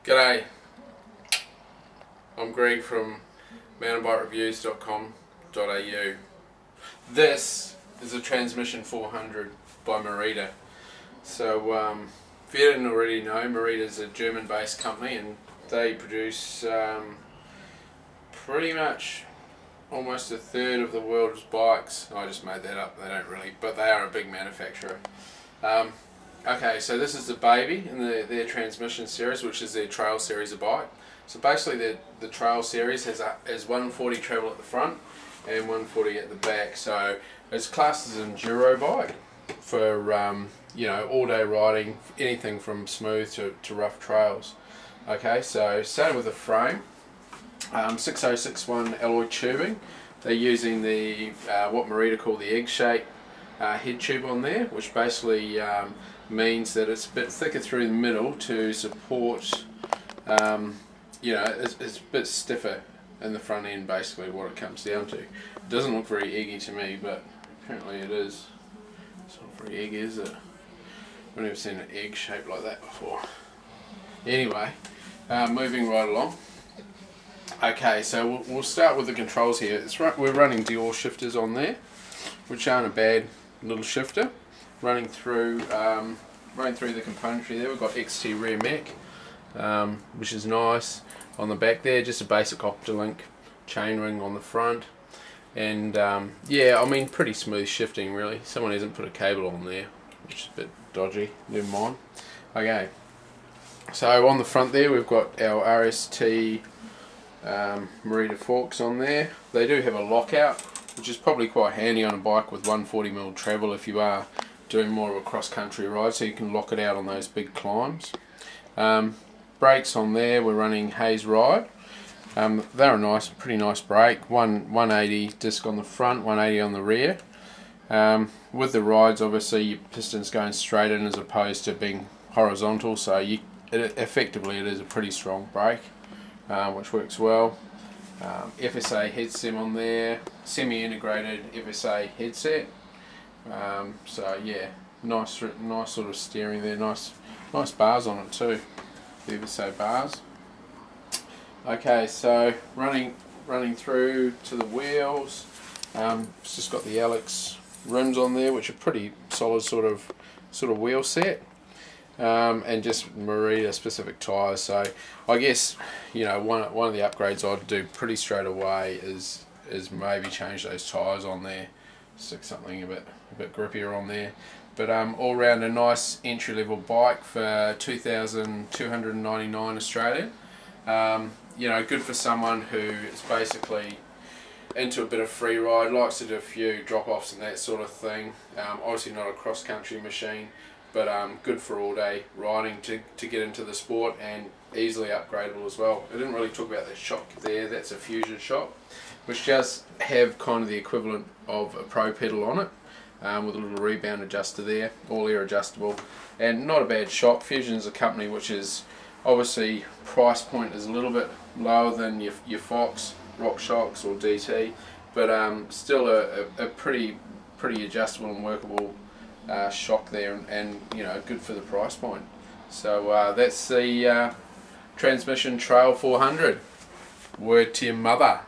G'day, I'm Greg from mountainbikereviews.com.au. This is a Transmission 400 by Merida. So if you didn't already know, Merida is a German based company and they produce pretty much almost a third of the world's bikes. I just made that up, they don't really, but they are a big manufacturer. Okay, so this is the baby in their transmission series, which is their trail series of bike. So basically the trail series has 140 travel at the front and 140 at the back. So it's classed as an enduro bike for you know, all day riding, anything from smooth to rough trails. Okay, so starting with the frame, 6061 alloy tubing. They're using the what Merida call the egg shape head tube on there, which basically means that it's a bit thicker through the middle to support, you know, it's a bit stiffer in the front end, basically what it comes down to. It doesn't look very eggy to me, but apparently it is. It's not very eggy, is it? I've never seen an egg shape like that before. Anyway, moving right along. Okay, so we'll start with the controls here. We're running Dior shifters on there, which aren't a bad little shifter. Running through the componentry there, we've got XT rear mech, which is nice. On the back there, just a basic Optilink chainring on the front, and yeah, I mean pretty smooth shifting really. Someone hasn't put a cable on there, which is a bit dodgy. Never mind. Okay, so on the front there, we've got our RST Merida forks on there. They do have a lockout, which is probably quite handy on a bike with 140mm travel if you are doing more of a cross-country ride, so you can lock it out on those big climbs. Brakes on there, we're running Hayes Ride. They're a pretty nice brake. 180 disc on the front, 180 on the rear. With the rides, obviously your piston's going straight in as opposed to being horizontal, so effectively it is a pretty strong brake, which works well. FSA headset on there, semi-integrated FSA headset. So yeah, nice sort of steering there, nice bars on it too, the FSA bars. Okay, so running through to the wheels, it's just got the Alex rims on there, which are pretty solid sort of wheel set. And just Merida specific tyres. So I guess, you know, one of the upgrades I'd do pretty straight away is maybe change those tyres on there, stick something a bit grippier on there. But all round a nice entry level bike for 2,299 Australian. You know, good for someone who is basically into a bit of free ride, likes to do a few drop offs and that sort of thing. Obviously not a cross country machine, but good for all day riding to get into the sport, and easily upgradable as well. I didn't really talk about the shock there. That's a Fusion shock, which does have kind of the equivalent of a Pro pedal on it, with a little rebound adjuster there, all air adjustable, and not a bad shock. Fusion's a company which is obviously price point is a little bit lower than your Fox, Rock Shocks or DT, but still a pretty adjustable and workable shock there, and you know, good for the price point. So that's the Transmission Trail 400. Word to your mother.